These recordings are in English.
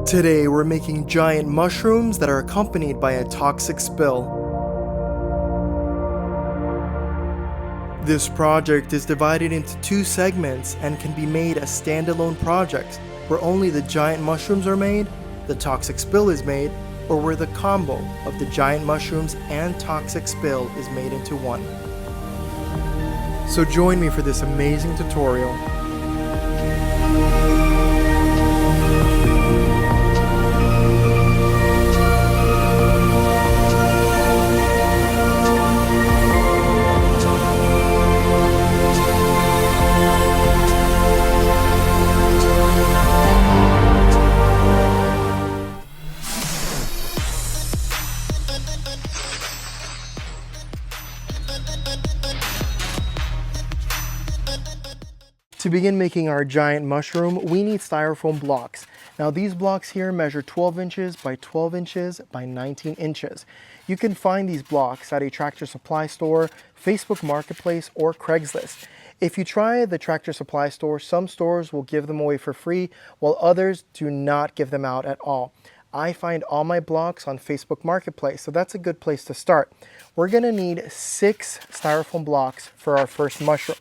Today we're making giant mushrooms that are accompanied by a toxic spill. This project is divided into two segments and can be made as standalone projects where only the giant mushrooms are made, the toxic spill is made, or where the combo of the giant mushrooms and toxic spill is made into one. So join me for this amazing tutorial. To begin making our giant mushroom, we need styrofoam blocks. Now these blocks here measure 12 inches by 12 inches by 19 inches. You can find these blocks at a Tractor Supply store, Facebook Marketplace, or Craigslist. If you try the Tractor Supply store, some stores will give them away for free, while others do not give them out at all. I find all my blocks on Facebook Marketplace, so that's a good place to start. We're gonna need 6 styrofoam blocks for our first mushroom.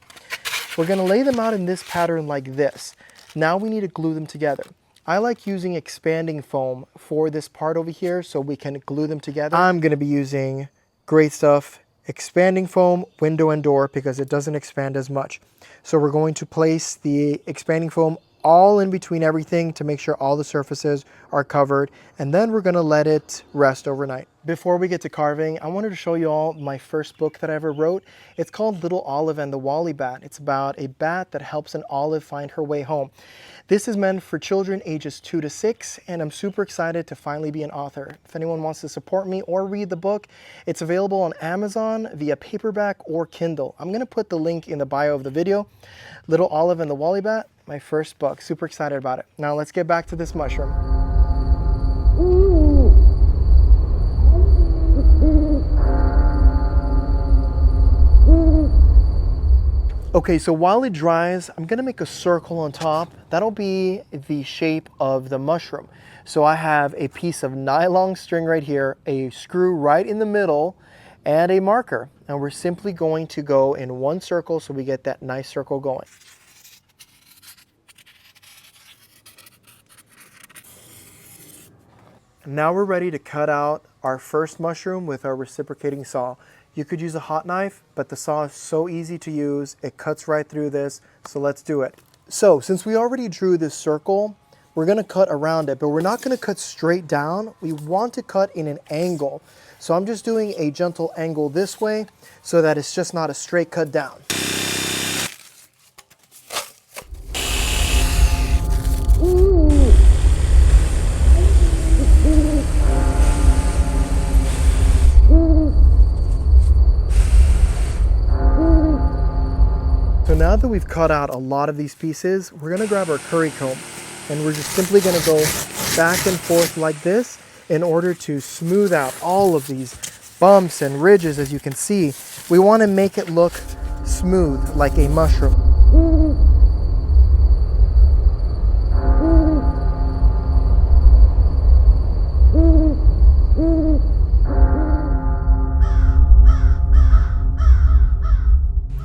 We're going to lay them out in this pattern like this. Now we need to glue them together. I like using expanding foam for this part over here so we can glue them together. I'm going to be using Great Stuff expanding foam, window and door, because it doesn't expand as much. So we're going to place the expanding foam all in between everything to make sure all the surfaces are covered, and then we're going to let it rest overnight. Before we get to carving, I wanted to show you all my first book that I ever wrote. It's called Little Olive and the Wally Bat. It's about a bat that helps an olive find her way home. This is meant for children ages 2 to 6, and I'm super excited to finally be an author. If anyone wants to support me or read the book, it's available on Amazon via paperback or Kindle. I'm going to put the link in the bio of the video. Little Olive and the Wally Bat, my first book. Super excited about it. Now let's get back to this mushroom. Okay, so while it dries, I'm gonna make a circle on top. That'll be the shape of the mushroom. So I have a piece of nylon string right here, a screw right in the middle, and a marker. And we're simply going to go in one circle so we get that nice circle going. Now we're ready to cut out our first mushroom with our reciprocating saw. You could use a hot knife, but the saw is so easy to use. It cuts right through this, so let's do it. So since we already drew this circle, we're gonna cut around it, but we're not gonna cut straight down. We want to cut in an angle. So I'm just doing a gentle angle this way so that it's just not a straight cut down. So now that we've cut out a lot of these pieces, we're gonna grab our curry comb and we're just simply gonna go back and forth like this in order to smooth out all of these bumps and ridges. As you can see, we wanna make it look smooth like a mushroom.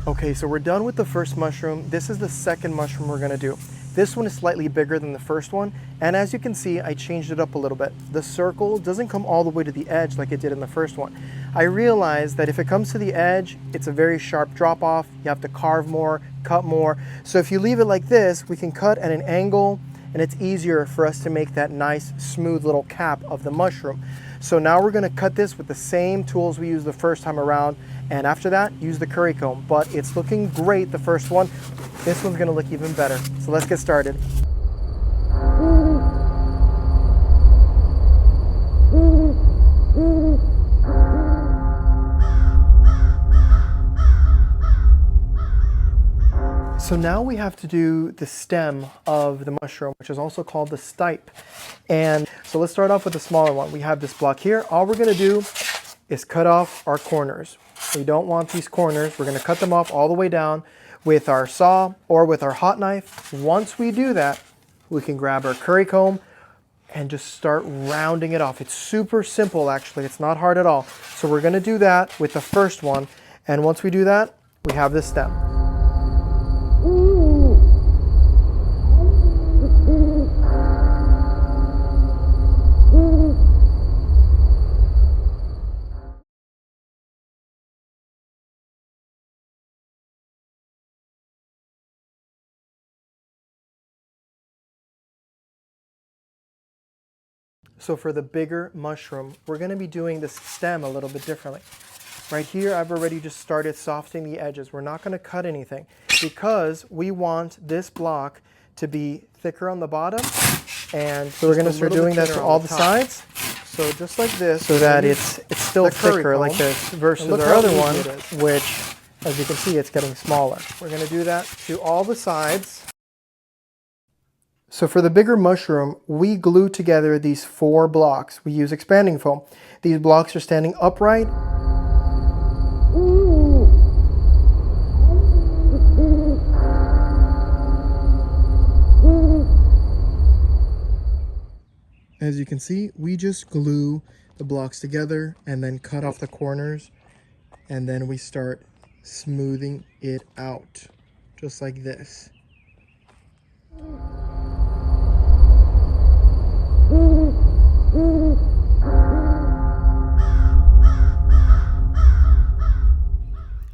Okay, so we're done with the first mushroom. This is the second mushroom we're gonna do. This one is slightly bigger than the first one, and as you can see, I changed it up a little bit. The circle doesn't come all the way to the edge like it did in the first one. I realized that if it comes to the edge, it's a very sharp drop off. You have to carve more, cut more. So if you leave it like this, we can cut at an angle, and it's easier for us to make that nice, smooth little cap of the mushroom. So now we're gonna cut this with the same tools we used the first time around, and after that, use the curry comb. But it's looking great, the first one. This one's gonna look even better. So let's get started. So now we have to do the stem of the mushroom, which is also called the stipe. And so let's start off with the smaller one. We have this block here. All we're gonna do is cut off our corners. We don't want these corners. We're gonna cut them off all the way down with our saw or with our hot knife. Once we do that, we can grab our curry comb and just start rounding it off. It's super simple, actually. It's not hard at all. So we're gonna do that with the first one. And once we do that, we have this stem. So for the bigger mushroom, we're going to be doing this stem a little bit differently. Right here, I've already just started softening the edges. We're not going to cut anything because we want this block to be thicker on the bottom. And so we're going to start doing that to all the sides. So just like this. So that it's still thicker like this versus our other one, which, as you can see, it's getting smaller. We're going to do that to all the sides. So for the bigger mushroom, we glue together these 4 blocks. We use expanding foam. These blocks are standing upright. As you can see, we just glue the blocks together and then cut off the corners, and then we start smoothing it out, just like this.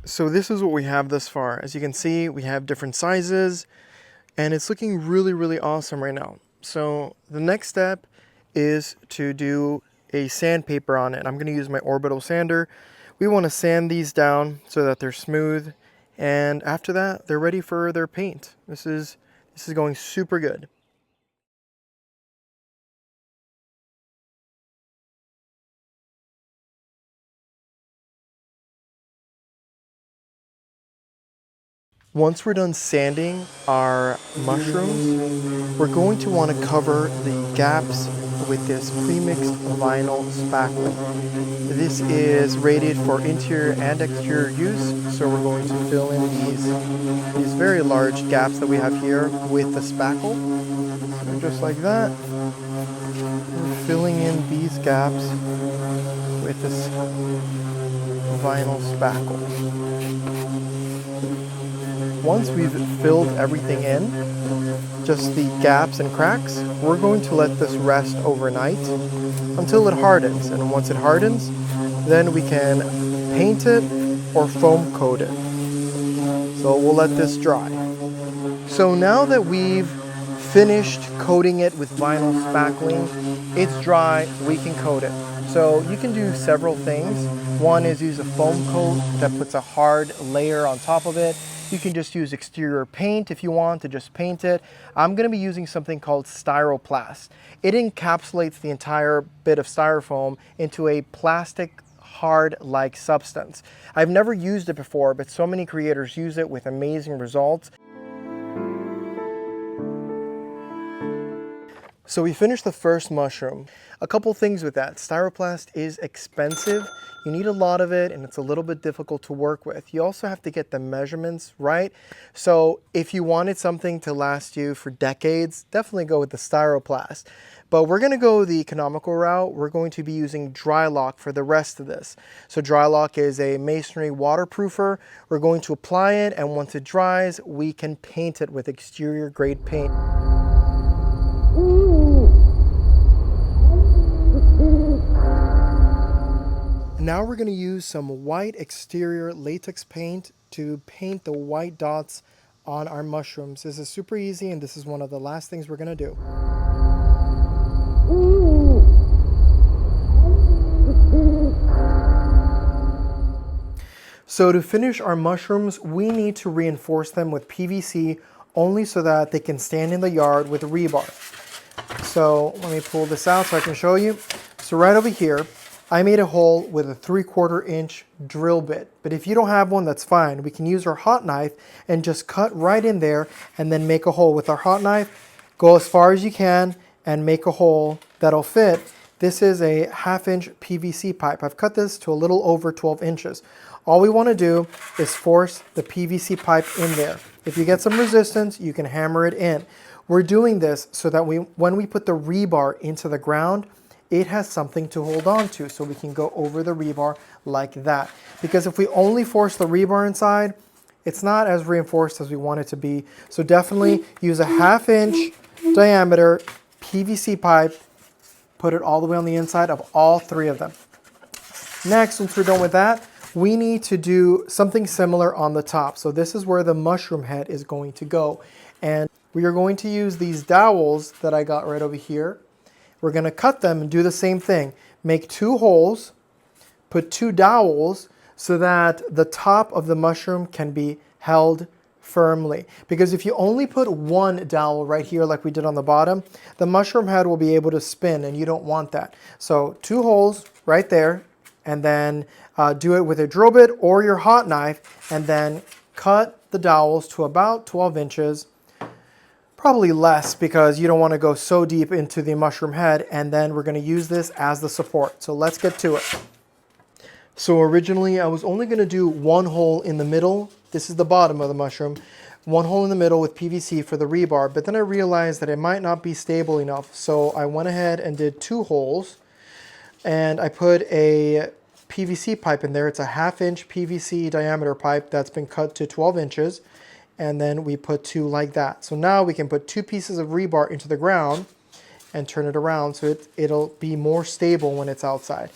So this is what we have thus far. As you can see, we have different sizes, and it's looking really, really awesome right now. So the next step is to do a sandpaper on it. I'm going to use my Orbital Sander. We want to sand these down so that they're smooth, and after that, they're ready for their paint. This is going super good. Once we're done sanding our mushrooms, we're going to want to cover the gaps with this pre-mixed vinyl spackle. This is rated for interior and exterior use, so we're going to fill in these very large gaps that we have here with the spackle. So just like that, we're filling in these gaps with this vinyl spackle. Once we've filled everything in, just the gaps and cracks, we're going to let this rest overnight until it hardens. And once it hardens, then we can paint it or foam coat it. So we'll let this dry. So now that we've finished coating it with vinyl spackling, it's dry, we can coat it. So you can do several things. One is use a foam coat that puts a hard layer on top of it. You can just use exterior paint if you want to just paint it. I'm going to be using something called Styroplast. It encapsulates the entire bit of styrofoam into a plastic hard-like substance. I've never used it before, but so many creators use it with amazing results. So we finished the first mushroom. A couple things with that. Styroplast is expensive. You need a lot of it, and it's a little bit difficult to work with. You also have to get the measurements right. So if you wanted something to last you for decades, definitely go with the Styroplast. But we're going to go the economical route. We're going to be using DryLok for the rest of this. So DryLok is a masonry waterproofer. We're going to apply it, and once it dries, we can paint it with exterior grade paint. Now we're going to use some white exterior latex paint to paint the white dots on our mushrooms. This is super easy, and this is one of the last things we're going to do. So to finish our mushrooms, we need to reinforce them with PVC only so that they can stand in the yard with rebar. So let me pull this out so I can show you. So right over here, I made a hole with a 3/4 inch drill bit, but if you don't have one, that's fine. We can use our hot knife and just cut right in there and then make a hole with our hot knife. Go as far as you can and make a hole that'll fit. This is a 1/2 inch PVC pipe. I've cut this to a little over 12 inches. All we want to do is force the PVC pipe in there. If you get some resistance, you can hammer it in. We're doing this so that when we put the rebar into the ground, it has something to hold on to, so we can go over the rebar like that. Because if we only force the rebar inside, it's not as reinforced as we want it to be. So definitely use a 1/2 inch diameter PVC pipe, put it all the way on the inside of all 3 of them. Next, once we're done with that, we need to do something similar on the top. So this is where the mushroom head is going to go. And we are going to use these dowels that I got right over here. We're going to cut them and do the same thing. Make 2 holes, put 2 dowels so that the top of the mushroom can be held firmly. Because if you only put 1 dowel right here like we did on the bottom, the mushroom head will be able to spin, and you don't want that. So 2 holes right there, and then do it with a drill bit or your hot knife, and then cut the dowels to about 12 inches. Probably less, because you don't want to go so deep into the mushroom head, and then we're going to use this as the support. So let's get to it. So originally I was only going to do 1 hole in the middle. This is the bottom of the mushroom. 1 hole in the middle with PVC for the rebar, but then I realized that it might not be stable enough. So I went ahead and did 2 holes, and I put a PVC pipe in there. It's a 1/2 inch PVC diameter pipe that's been cut to 12 inches. And then we put 2 like that. So now we can put 2 pieces of rebar into the ground and turn it around so it'll be more stable when it's outside.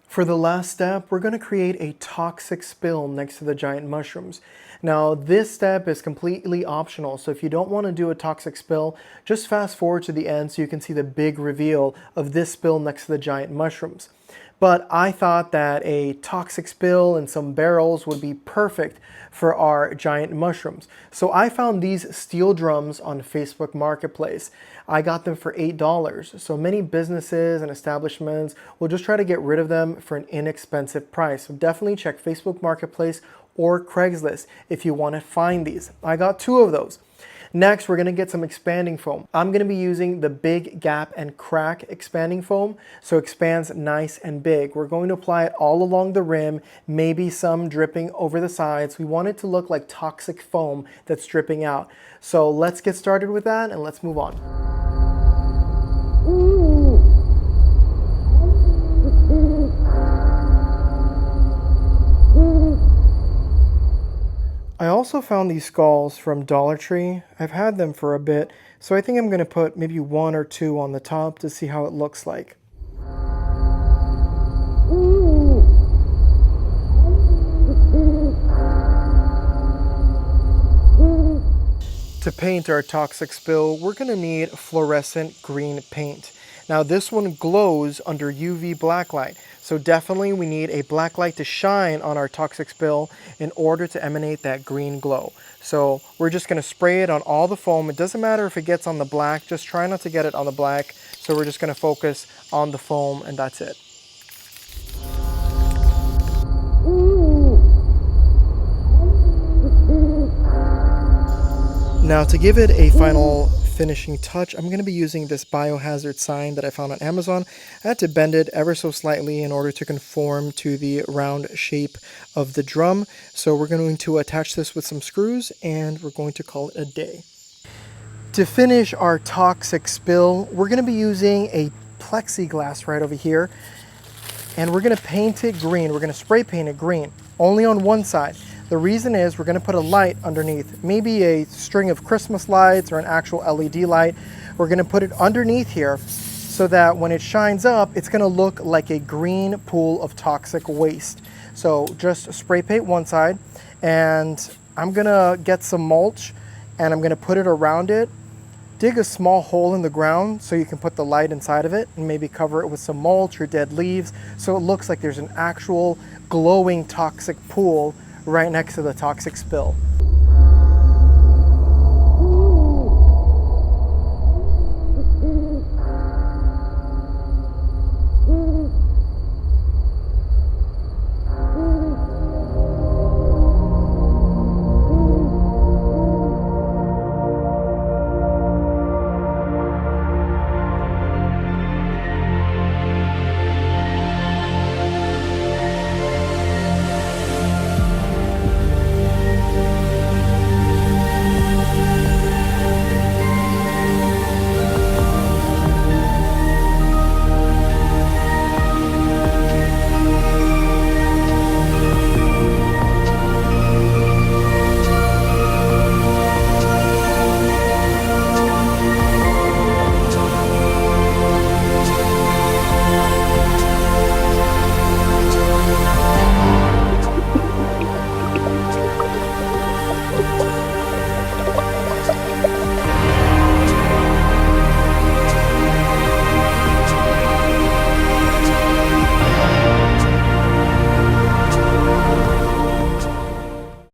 For the last step, we're going to create a toxic spill next to the giant mushrooms. Now, this step is completely optional, so if you don't want to do a toxic spill, just fast forward to the end so you can see the big reveal of this spill next to the giant mushrooms. But I thought that a toxic spill and some barrels would be perfect for our giant mushrooms. So I found these steel drums on Facebook Marketplace. I got them for $8. So many businesses and establishments will just try to get rid of them for an inexpensive price. So definitely check Facebook Marketplace or Craigslist if you want to find these. I got 2 of those. Next, we're going to get some expanding foam. I'm going to be using the Big Gap and Crack expanding foam, so it expands nice and big. We're going to apply it all along the rim, maybe some dripping over the sides. We want it to look like toxic foam that's dripping out. So let's get started with that and let's move on. I also found these skulls from Dollar Tree. I've had them for a bit, so I think I'm going to put maybe 1 or 2 on the top to see how it looks like. To paint our toxic spill, we're going to need fluorescent green paint. Now this one glows under UV blacklight, so definitely we need a blacklight to shine on our toxic spill in order to emanate that green glow. So we're just going to spray it on all the foam. It doesn't matter if it gets on the black, just try not to get it on the black. So we're just going to focus on the foam, and that's it. Now to give it a final finishing touch, I'm going to be using this biohazard sign that I found on Amazon. I had to bend it ever so slightly in order to conform to the round shape of the drum. So we're going to attach this with some screws, and we're going to call it a day. To finish our toxic spill, we're going to be using a plexiglass right over here, and we're going to paint it green. We're going to spray paint it green, only on one side. The reason is we're going to put a light underneath, maybe a string of Christmas lights or an actual LED light. We're going to put it underneath here so that when it shines up, it's going to look like a green pool of toxic waste. So just spray paint one side, and I'm going to get some mulch and I'm going to put it around it. Dig a small hole in the ground so you can put the light inside of it, and maybe cover it with some mulch or dead leaves so it looks like there's an actual glowing toxic pool right next to the toxic spill.